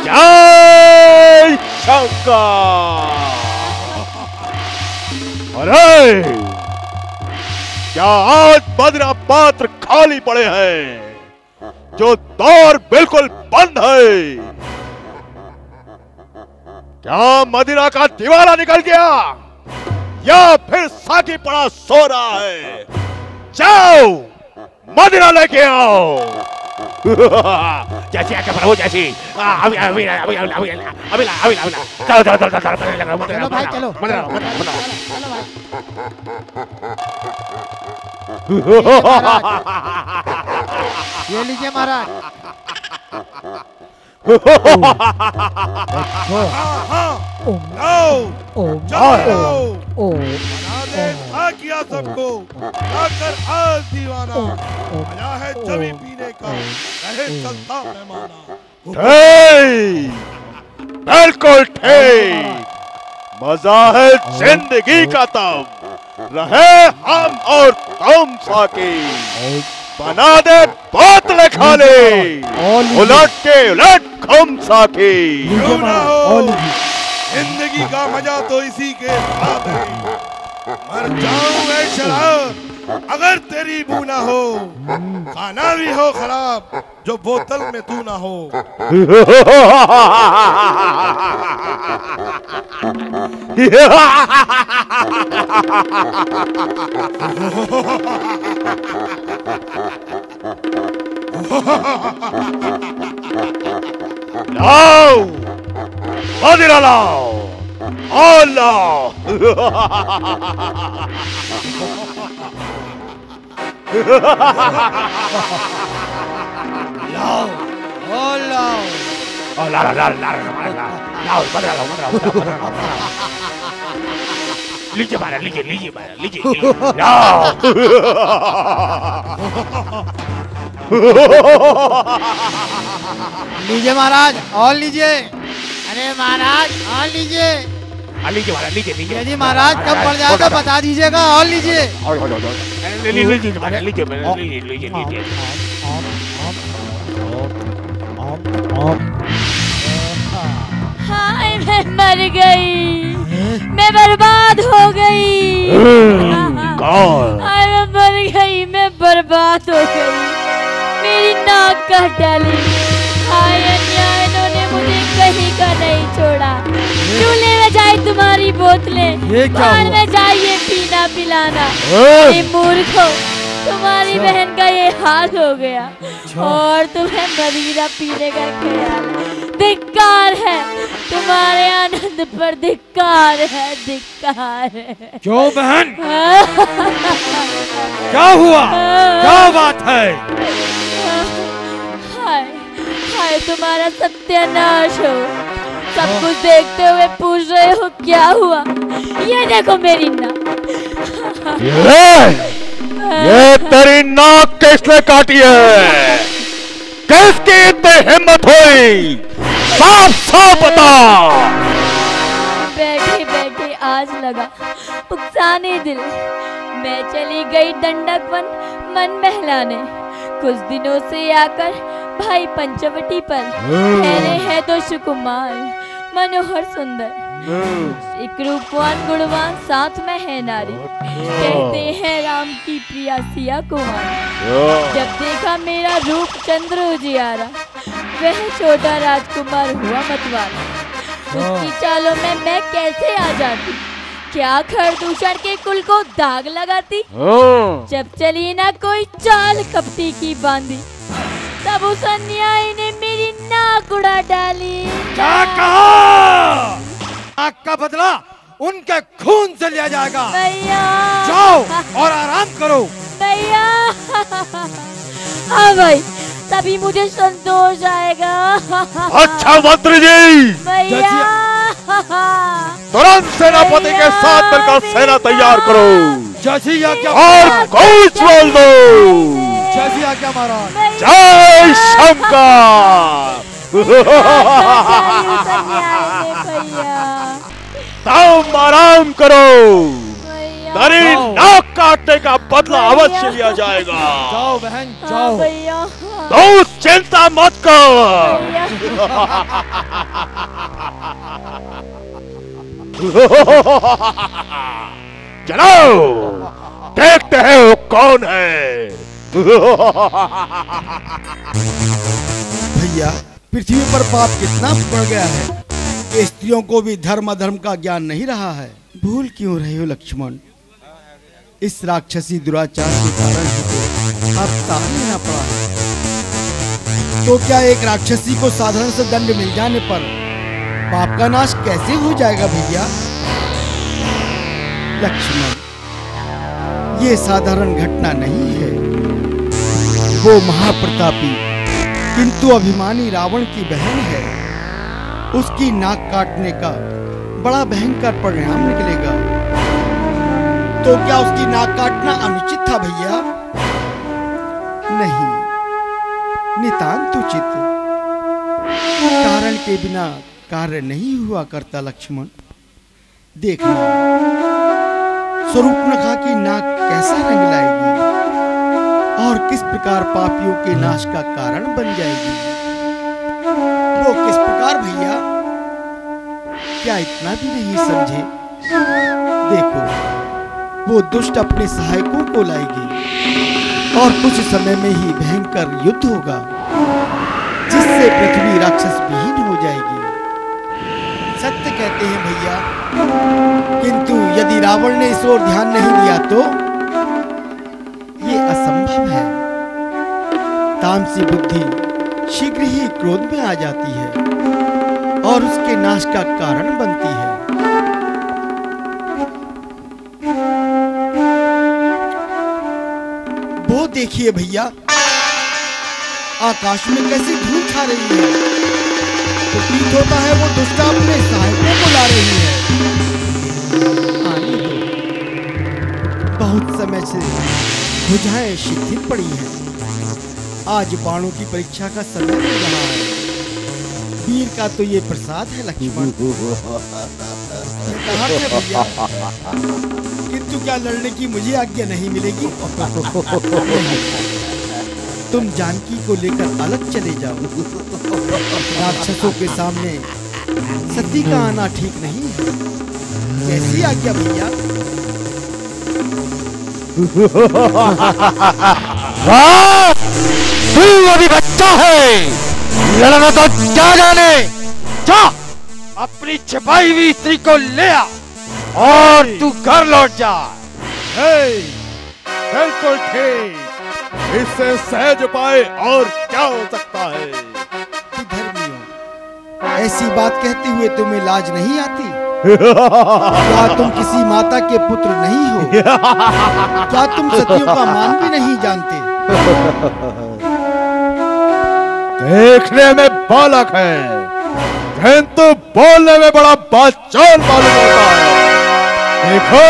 जय शंकर। अरे क्या आज मदिरा पात्र खाली पड़े हैं जो दौर बिल्कुल बंद है? क्या मदिरा का दीवाला निकल गया या फिर साकी पड़ा सो रहा है? जाओ मदिरा लेके आओ। जैसी आके प्रभु जैसी। अभी अभी अभी अभी अभी अभी अभी चलो चलो चलो चलो भाई चलो। ये लीजिए महाराज। किया सबको आकर आज दीवाना मजा है जमी पीने का रहे चलता पैमाना। बिल्कुल ठीक, मजा है जिंदगी का तब रहे हम और तुम साकी। बना दे बोतलें खाली, उलट के उलट घूम साकी। क्यों ना हो, जिंदगी का मजा तो इसी के साथ है। मर जाऊं मैं शराब अगर तेरी बू ना हो, खाना भी हो खराब जो बोतल में तू ना हो। लाओ मदिरा लाओ, और लाओ। लाओ और लाओ। ला ला ला ला लाओ मदिरा लाओ, मदिरा लाओ। लीजिए महाराज, लीजिए लीजिए महाराज, लीजिए लाओ। लीजिए महाराज और लीजिए। अरे महाराज और लीजिए। लीजिए महाराज, लीजिए लीजिए। यदि महाराज कब पड़ जाए तो बता दीजिएगा और लीजिए। लीजिए महाराज, लीजिए लीजिए लीजिए लीजिए। हाय मैं मर गई, मैं बर्बाद हो गई। हाय मैं मर गई, मैं बर्बाद हो गई, मेरी नाक काट डाली। हाय अन्याय, इन्होंने मुझे कहीं का नहीं छोड़ा। चूल्हे में जाए तुम्हारी बोतलें, बाहर में जाइए पीना पिलाना। अरे मूर्खों, तुम्हारी बहन का ये हाल हो गया और तुम्हें मदिरा पीने का ख्याल। धिक्कार है तुम्हारे आनंद पर, धिक्कार है, धिक्कार है। क्यों बहन, क्या हुआ, क्या बात है? हाय हाय, तुम्हारा सत्यानाश हो। सब कुछ देखते हुए पूछ रहे हो क्या हुआ? ये देखो मेरी नाक। ये तेरी नाक किसने काटी है? किसकी इतनी हिम्मत हुई? साफ साफ बता। बैठे बैठे आज लगा उकसाने दिल। मैं चली गई दंडक वन मन बहलाने, कुछ दिनों से आकर भाई पंचवटी पर ठहरे हैं दो सुकुमार मनोहर सुंदर, एक रूपवान गुणवान साथ में है नारी, कहते हैं राम की प्रिया सिया कुमार। जब देखा मेरा रूप चंद्र उजियारा, वह छोटा राजकुमार हुआ मतवाला, उसकी चालों में मैं कैसे आ जाती, क्या खरदूषण के कुल को दाग लगाती। जब चली ना कोई चाल कपटी की बांधी, तब उस अन्यायी ने मेरी नाक उड़ा डाली। क्या कहा? नाक का बदला उनके खून से लिया जाएगा। भैया जाओ और आराम करो। भैया हाँ भाई, तभी मुझे संतोष आएगा। अच्छा मंत्री जी, भैया तुरंत सेनापति के साथ मिलकर सेना तैयार करो जैसी आज्ञा और कूच बोल दो। जैसी आज्ञा महाराज। जय शंकर। तुम आराम करो, तेरी नाक काटने का बदला अवश्य लिया जाएगा। जाओ बहन जाओ। भैया तू चिंता मत कर। चलो देखते हैं वो कौन है। भैया पृथ्वी पर पाप कितना बढ़ गया है कि स्त्रियों को भी धर्म अधर्म का ज्ञान नहीं रहा है। भूल क्यों रहे हो लक्ष्मण? इस राक्षसी दुराचार के कारण ही तो आप तान लेना पड़ा है। तो क्या एक राक्षसी को साधारण से दंड मिल जाने पर पाप का नाश कैसे हो जाएगा भैया? लक्ष्मण, ये साधारण घटना नहीं है। वो महाप्रतापी किंतु अभिमानी रावण की बहन है। उसकी नाक काटने का बड़ा भयंकर परिणाम निकलेगा। तो क्या उसकी नाक काटना अनुचित था भैया? नहीं, नितांत उचित। कारण के बिना कार्य नहीं हुआ करता लक्ष्मण। देखना स्वरूपनखा की नाक कैसा रंग लाएगी और किस प्रकार पापियों के नाश का कारण बन जाएगी। वो किस प्रकार भैया? क्या इतना भी नहीं समझे? देखो, वो दुष्ट अपने सहायकों को लाएगी और कुछ समय में ही भयंकर युद्ध होगा, जिससे पृथ्वी राक्षस विहीन हो जाएगी। सत्य कहते हैं भैया, किंतु यदि रावण ने इस ओर ध्यान नहीं दिया तो ये असंभव है। तामसी बुद्धि शीघ्र ही क्रोध में आ जाती है और उसके नाश का कारण बनती है। वो देखिए भैया, आकाश में कैसी धूल छा रही है। प्रतीत होता है वो दुष्ट अपने सहायकों को ला रही है। आने दो, बहुत समय से भुजाएं शिथिल पड़ी हैं। आज बाणों की परीक्षा का समय हो रहा है। वीर का तो ये प्रसाद है लक्ष्मण। कहा था भैया, किंतु क्या लड़ने की मुझे आज्ञा नहीं मिलेगी? तुम जानकी को लेकर अलग चले जाओ। राक्षसों के सामने सती का आना ठीक नहीं है। कैसी आज्ञा भैया? तू अभी बच्चा है, लड़ना तो क्या जाने। जा अपनी छिपाई हुई स्त्री को ले आ और तू घर लौट जा। बिल्कुल ठीक, इससे सहज उपाय और क्या हो सकता है। धर्मियों, ऐसी बात कहते हुए तुम्हें लाज नहीं आती? क्या तुम किसी माता के पुत्र नहीं हो? क्या तुम सतियों का मान भी नहीं जानते? देखने में बालक है, किंतु बोलने में बड़ा बाचाल मालूम होता है। देखो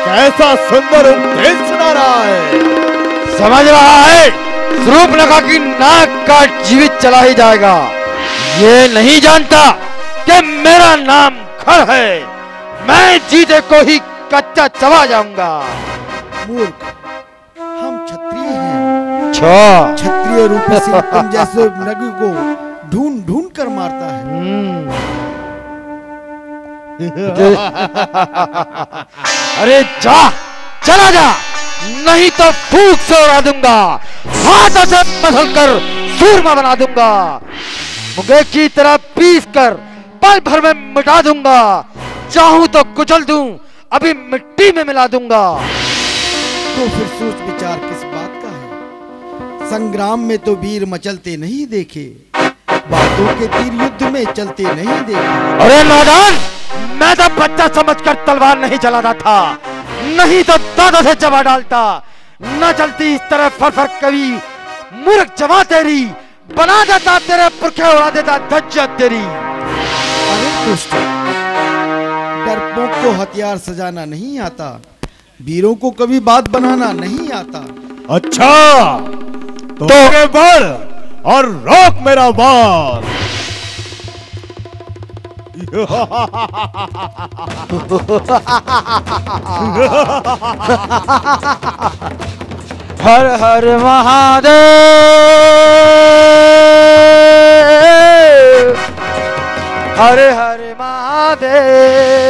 कैसा सुंदर उपदेश सुना रहा है। समझ रहा है स्वरूपनखा की नाक काट जीवित चला ही जाएगा। ये नहीं जानता कि मेरा नाम खर है। मैं जीते को ही कच्चा चबा जाऊंगा। मूर्ख, हम क्षत्रिय हैं। अच्छा। क्षत्रिय रूप से तुम जैसे नगी को ढूंढ ढूंढ कर मारता है। अरे जा, चला जा, नहीं तो फूंक से उड़ा दूंगा, हाथों से मसल कर सूरमा बना दूंगा, मुंगे की तरह पीस कर पल भर में मिटा दूंगा, चाहूं तो कुचल दूं, अभी मिट्टी में मिला दूंगा। तो फिर सोच विचार किस बात का है? संग्राम में तो वीर मचलते नहीं देखे, बातों के तीर युद्ध में चलते नहीं देखे। अरे नादान, मैं तो बच्चा समझकर तलवार नहीं चलाता था, नहीं तो दादा से चबा डालता। न चलती इस तरह फर कभी मूर्ख जमा तेरी, बना देता तेरे पुरखे, उड़ा देता धज्जियां तेरी। अरे दुष्ट, डरपोक को हथियार सजाना नहीं आता, वीरों को कभी बात बनाना नहीं आता। अच्छा, तो आगे बढ़ और रोक मेरा वार। हर हर महादेव, हर हर महादेव,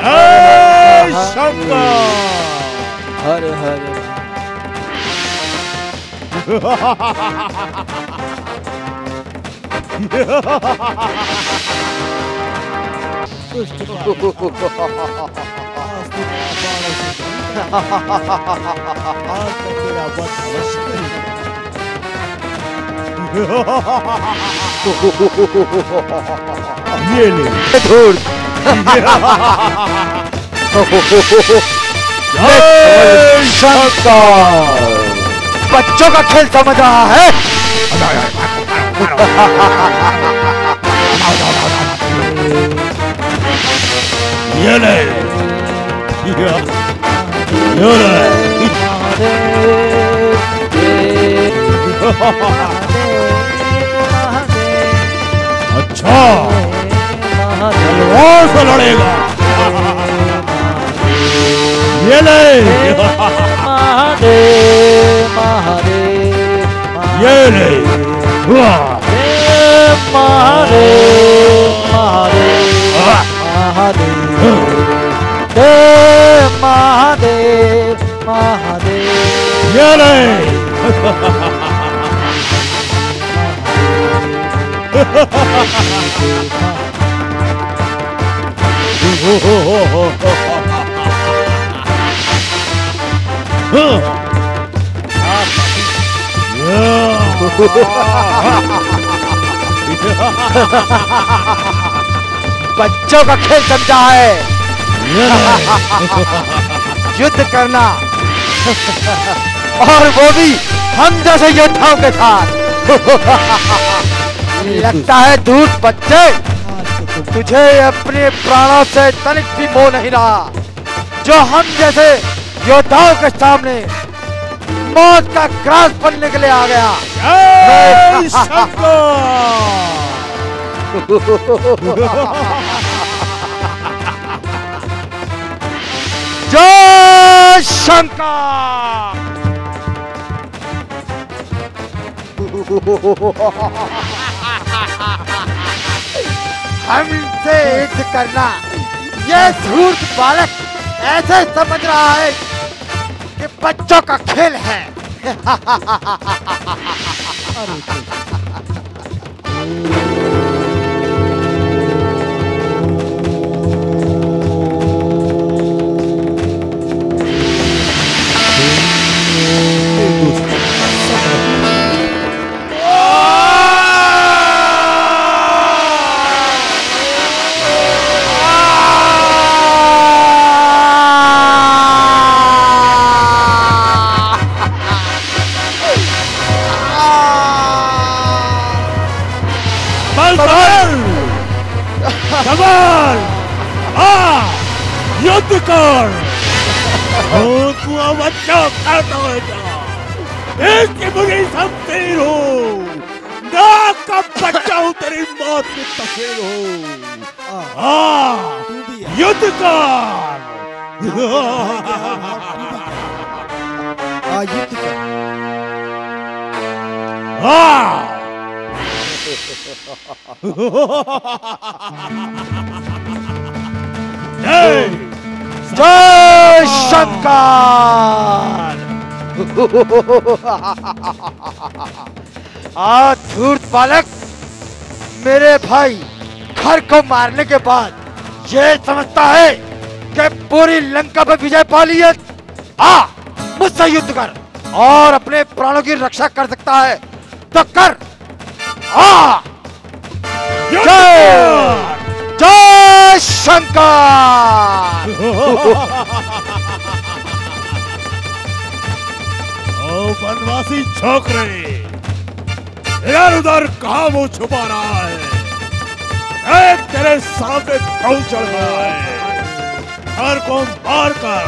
जय शंकर। हर हर ये ले धूल। जय शंकर। बच्चों का खेल समझ रहा है? ये ले, ये ले। अच्छा, तलवार से लड़ेगा। ये ले, ये ले। ये ले। बच्चों का खेल समझा है युद्ध करना, और वो भी हम जैसे योद्धाओं के साथ। लगता है दूध बच्चे, तुझे अपने प्राणों से तनिक भी मोह नहीं रहा, जो हम जैसे योद्धाओं के सामने मौत का ग्रास बनने के लिए आ गया। जय शंकर। जय शंकर। हमसे युद्ध करना ये धूर्त बालक ऐसे समझ रहा है कि बच्चों का खेल है। सवाल युद्ध कर। तू बच्चा खाता होगा, इसकी बुरी सब तेरी हो, नाक का बच्चा हूँ, तेरी मौत की तस्वीर हो। युद्ध कर। युद्ध कर। जय शंकर। आज धूर्त बालक मेरे भाई घर को मारने के बाद ये समझता है कि पूरी लंका पर विजय पा ली है। आ मुझसे युद्ध कर और अपने प्राणों की रक्षा कर सकता है तो कर। आ जय जय शंकर। ओ वनवासी छोकरे, इधर उधर कहां मुंह छुपा रहा है? एक तेरे सामने ढोल चढ़ रहा है। हर को मार कर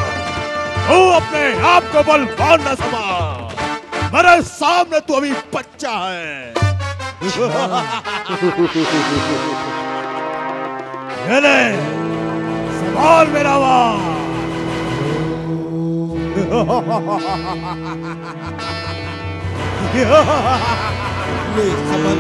तू अपने आप को बलवान न समझ। मेरे सामने तू अभी बच्चा है। ये ले सवाल मेरा वार। ले सबल।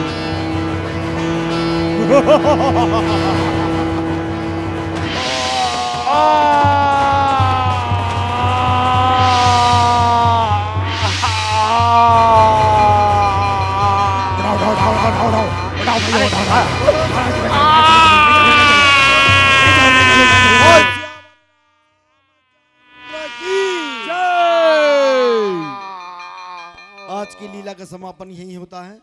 आज की लीला का समापन यही होता है।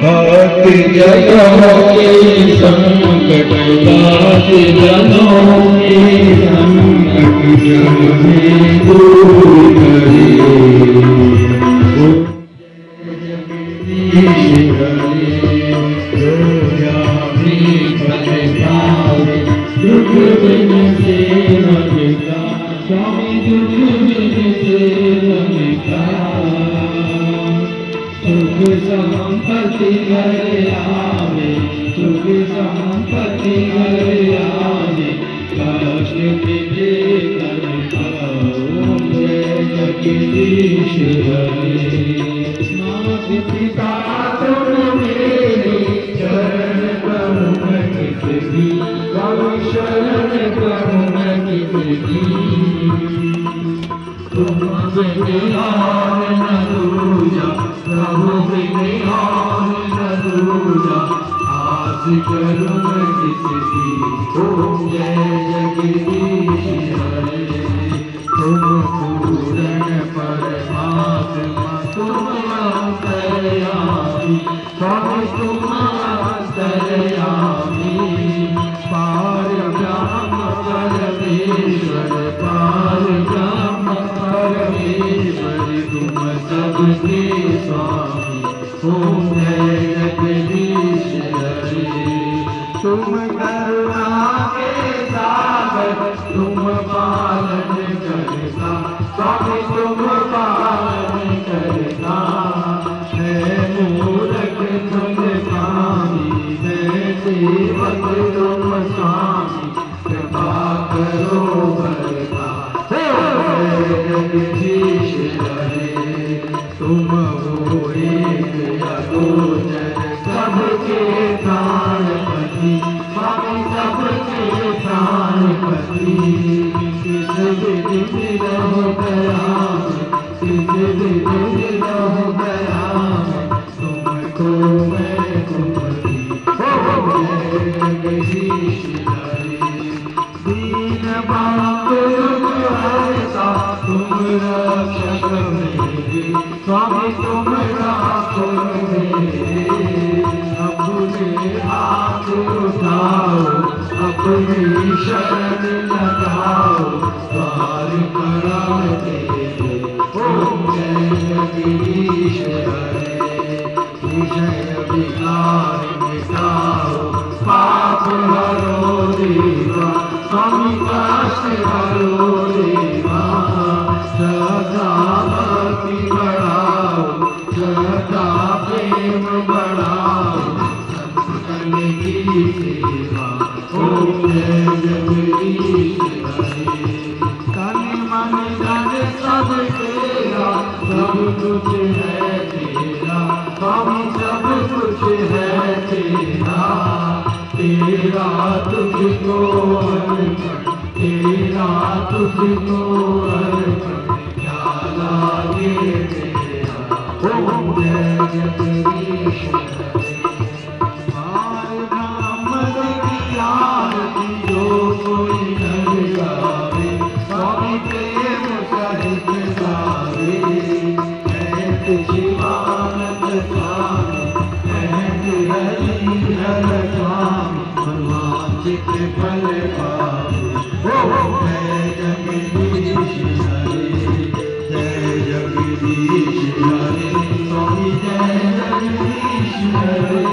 भक्ति जनों के संकट दास जनों के संकट जन में दूर करे। जगदीश हरे रोया भी भले भावे दुख बिन से मन का स्वामी दुख बिन से मन का सुख संपत्ति घर आवे सुख संपत्ति घर आवे कष्ट मिटे कर पाओ जय जगदीश हरे। माता पिता तुम मेरे चरण प्रभु किसकी शरण प्रभु किसकी तुम बिहार न दूजा प्रभु बिहार न दूजा आस करूं मैं किसकी। ओम जय जगदीश हरे। तुम पूर्ण परमात्मा तुम अंतर्यामी स्वामी तुम अंतर्यामी पार ब्रह्म परमेश्वर पार ब्रह्म परमेश्वर तुम सबके स्वामी। ओम जय जगदीश हरे। तुम करुणा के सागर तुम पालन करता स्वामी तुम पालन करता। मैं मूर्ख तुम स्वामी मैं सेवक तुम स्वामी कृपा करो बरता। जगदीश हरे। तुम हो एक अगोचर सबके प्राणपति स्वामी सबके प्राणपति। किस विधि रहो गया किस विधि रहो गया तुमको मैं तुमरी। जगदीश हरे। दीन बांधो हरता तुम रक्षक मेरे स्वामी तुम राखो मेरे। अपने हाथ उठाओ अपनी शरण लगाओ द्वार करार तेरे। ओम जय जगदीश हरे। विजय विकार मिटाओ पाप हरो देवा स्वामी कष्ट हरो देवा। श्रद्धा भक्ति बढ़ाओ श्रद्धा प्रेम बढ़ाओ संतन की सेवा। ओम जय जगदीश जाने जाने सब तेरा, सब कुछ है तेरा, स्वामी सब कुछ है तेरा, तेरा तुझको अर्पण, तेरा तुझको अर्पण, क्या लागे तेरा। ओम जय जगदीश हरे। आए ब्राह्मण की आरती जो कोई नर गावे, स्वामी प्रेम सहित गावे। कहत शिवानंद स्वामी, कहत हरिहर स्वामी, मनवांछित फल पावे। ओम जय जगदीश हरे, जय जगदीश हरे, स्वामी जय जगदीश हरे।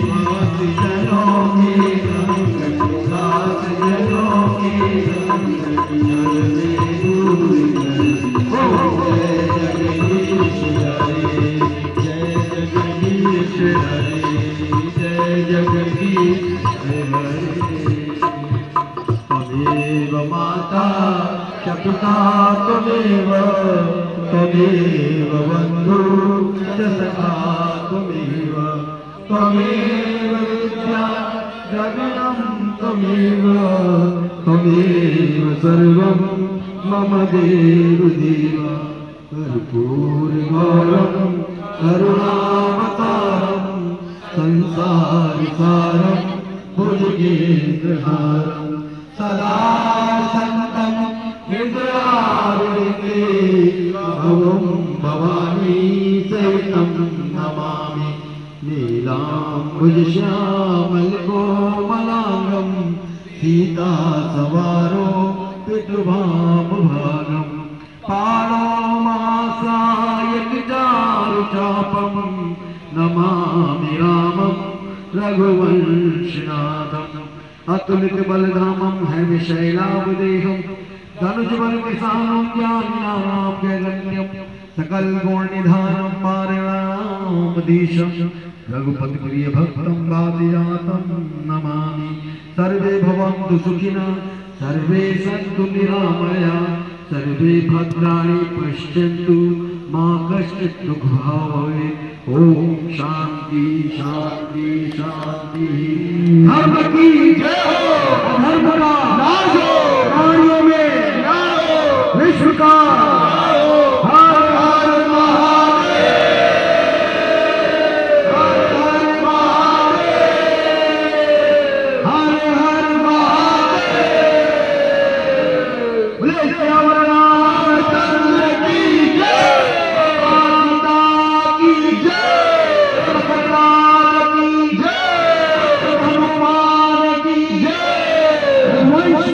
सात जनों के संकट, सात जनों के संकट, जलते दूर करे। ओम जय जगदीश हरे, जय जगदीश हरे, जय जगदीश हरे। त्वमेव माता च पिता त्वमेव, त्वमेव बन्धु च सखा त्वमेव, त्वमेव विद्या गगनं त्वमेव, त्वमेव सर्वं मम देव देव। कर्पूरगौरं करुणावतारं, संसारसारं भुजगेन्द्रहारं, सदा सन्तं हृदयारविन्दे, भवं भवानी सहितं नमामि। नीलाम्बुजश्यामलकोमलाङ्गं, सीतासवारो पितृभामभागं, पाणो मासायकचारुचापं, नमामि रामं रघुवंशनाथम्। अतुलित बलधामं हैमिशैलावदेहं, धनुजबल किसानं ज्ञानिनां व्यगण्यं, सकल गुण निधानं पारिणामधीशं, रघुपति प्रिय भक्तं वादिजातं नमामि। सर्वे भवन्तु सुखिनः, सर्वे सन्तु निरामया, सर्वे भद्राणि पश्यन्तु, मा कश्चित् दुःखभाग् भवेत्। ओम शांति शांति शांति। धर्म की जय हो, धर्म का नाश हो, प्राणियों में न्याय हो, विश्व का